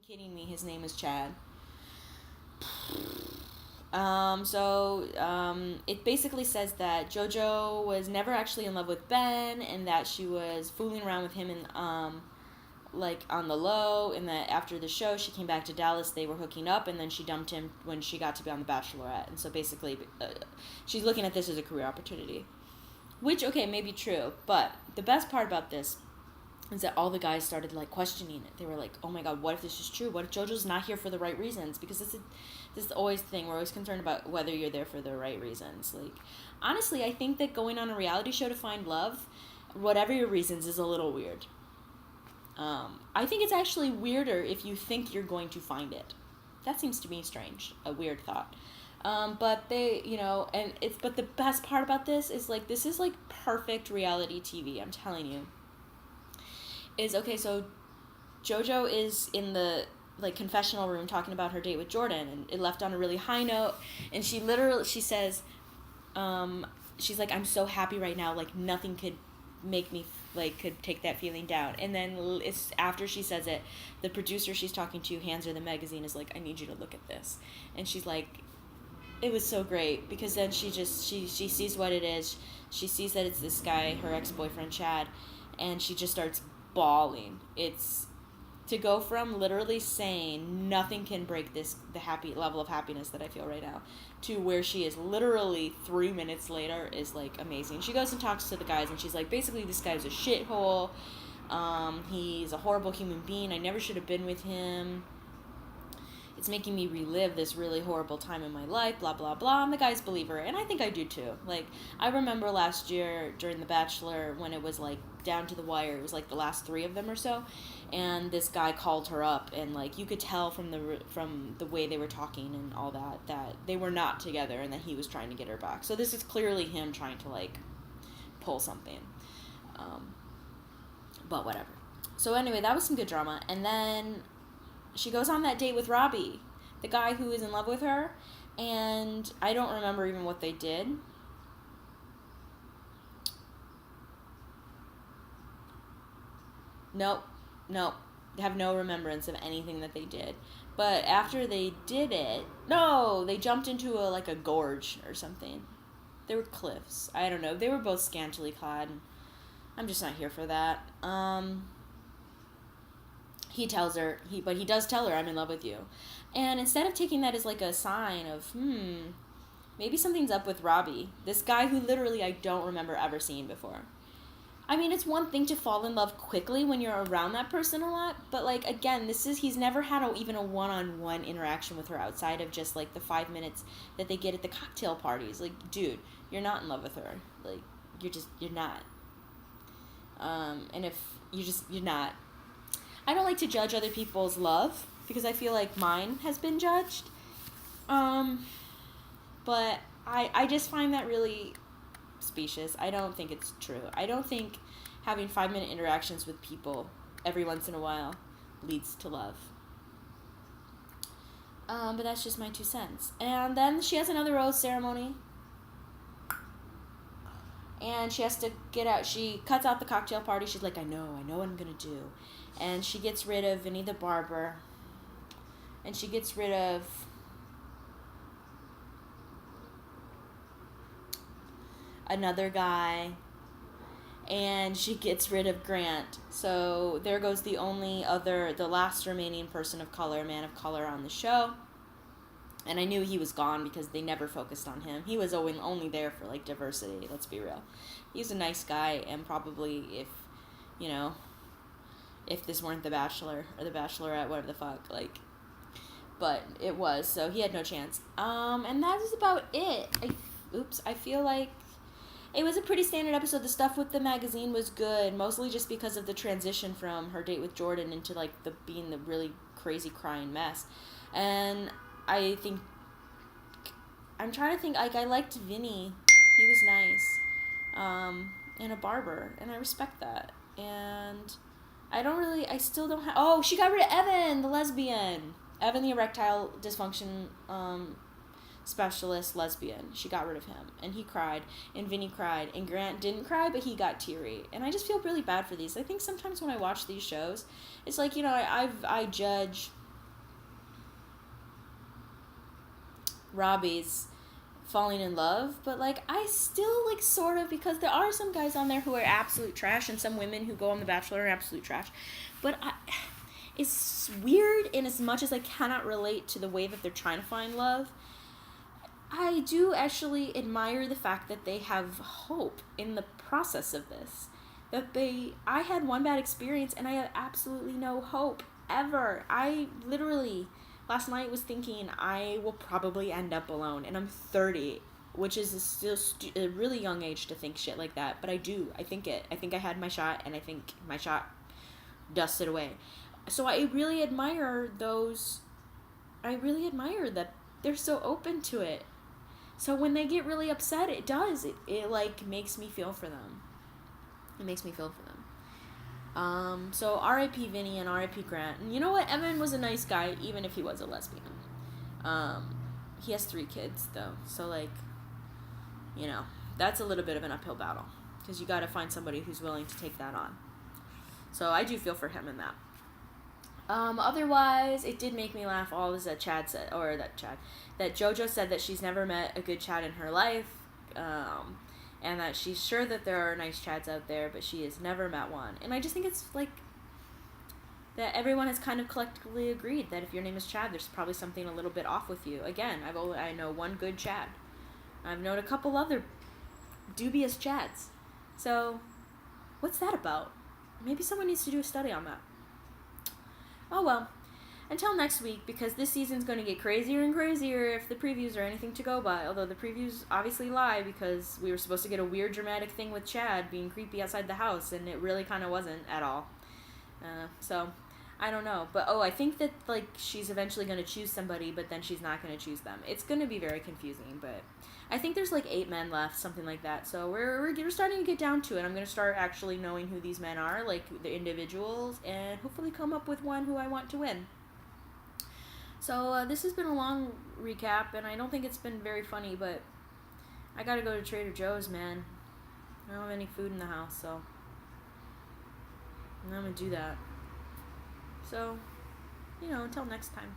kidding me? His name is Chad. It basically says that JoJo was never actually in love with Ben, and that she was fooling around with him and like on the low, and that after the show she came back to Dallas, they were hooking up, and then she dumped him when she got to be on The Bachelorette. And so basically, she's looking at this as a career opportunity, which, okay, may be true, but the best part about this is that all the guys started like questioning it. They were like, "Oh my God, what if this is true? What if JoJo's not here for the right reasons?" Because this is always the thing. We're always concerned about whether you're there for the right reasons. Like, honestly, I think that going on a reality show to find love, whatever your reasons, is a little weird. I think it's actually weirder if you think you're going to find it. That seems to me strange, a weird thought. But they, but the best part about this is like, this is like perfect reality TV. I'm telling you. So JoJo is in the like confessional room talking about her date with Jordan, and it left on a really high note, and she says, she's like, "I'm so happy right now, like nothing could make me could take that feeling down." And then it's after she says it, the producer she's talking to hands her the magazine, is like, "I need you to look at this." And she's like, it was so great, because then she sees what it is. She sees that it's this guy, her ex-boyfriend Chad, and she just starts bawling. It's to go from literally saying nothing can break the happy level of happiness that I feel right now, to where she is literally 3 minutes later is like amazing. She goes and talks to the guys, and she's like, basically, this guy's a shithole. He's a horrible human being. I never should have been with him. It's making me relive this really horrible time in my life, blah, blah, blah. And the guys believe her, and I think I do too. Like, I remember last year during The Bachelor, when it was like down to the wire, it was like the last 3 of them or so, and this guy called her up, and like you could tell from the way they were talking and all that they were not together, and that he was trying to get her back. So this is clearly him trying to like pull something. But whatever. So anyway, that was some good drama. And then she goes on that date with Robbie, the guy who is in love with her, and I don't remember even what they did. Nope. I have no remembrance of anything that they did. But after they did it, no, they jumped into a gorge or something. There were cliffs. I don't know. They were both scantily clad. I'm just not here for that. He tells her, but he does tell her, "I'm in love with you." And instead of taking that as like a sign of, maybe something's up with Robbie, this guy who literally I don't remember ever seeing before. I mean, it's one thing to fall in love quickly when you're around that person a lot, but like, again, he's never had even a one-on-one interaction with her outside of just like the 5 minutes that they get at the cocktail parties. Like, dude, you're not in love with her. Like, you're not. And if you're not. I don't like to judge other people's love, because I feel like mine has been judged. But I just find that really specious. I don't think it's true. I don't think having 5-minute interactions with people every once in a while leads to love. But that's just my 2 cents. And then she has another rose ceremony, and she has to get out. She cuts out the cocktail party. She's like, I know what I'm gonna do. And she gets rid of Vinny the barber, and she gets rid of another guy, and she gets rid of Grant. So there goes the last remaining man of color on the show. And I knew he was gone because they never focused on him. He was only there for like diversity, let's be real. He's a nice guy, and probably if this weren't The Bachelor or The Bachelorette, whatever the fuck, like, but it was, so he had no chance. And that is about it. I feel like it was a pretty standard episode. The stuff with the magazine was good, mostly just because of the transition from her date with Jordan into like being the really crazy crying mess. And I'm trying to think, like, I liked Vinny. He was nice. And a barber, and I respect that. And I still don't have, oh, she got rid of Evan, the lesbian. Evan, the erectile dysfunction specialist lesbian. She got rid of him, and he cried, and Vinny cried, and Grant didn't cry, but he got teary. And I just feel really bad for these. I think sometimes when I watch these shows, it's like, I judge Robbie's falling in love, but like I still like sort of, because there are some guys on there who are absolute trash and some women who go on The Bachelor are absolute trash, but it's weird in as much as I cannot relate to the way that they're trying to find love. I do actually admire the fact that they have hope in the process of this. I had one bad experience and I had absolutely no hope ever. I literally last night was thinking I will probably end up alone, and I'm 30, which is still a really young age to think shit like that, but I do. I think I had my shot, and I think my shot dusted away. So I really admire that they're so open to it. So when they get really upset, it like makes me feel for them. It makes me feel for them. So R.I.P. Vinny and R.I.P. Grant. And you know what? Evan was a nice guy, even if he was a lesbian. He has 3 kids, though. So, like, you know, that's a little bit of an uphill battle. Because you got to find somebody who's willing to take that on. So I do feel for him in that. Otherwise, it did make me laugh all as that JoJo said that she's never met a good Chad in her life. And that she's sure that there are nice Chads out there, but she has never met one. And I just think it's like that everyone has kind of collectively agreed that if your name is Chad, there's probably something a little bit off with you. Again, I know one good Chad. I've known a couple other dubious Chads. So, what's that about? Maybe someone needs to do a study on that. Oh well. Until next week, because this season's going to get crazier and crazier if the previews are anything to go by. Although the previews obviously lie, because we were supposed to get a weird dramatic thing with Chad being creepy outside the house, and it really kind of wasn't at all. So, I don't know. But, I think that, like, she's eventually going to choose somebody, but then she's not going to choose them. It's going to be very confusing, but I think there's, like, 8 men left, something like that. So we're starting to get down to it. I'm going to start actually knowing who these men are, like, the individuals, and hopefully come up with one who I want to win. So, this has been a long recap, and I don't think it's been very funny, but I gotta go to Trader Joe's, man. I don't have any food in the house, so I'm gonna do that. So, until next time.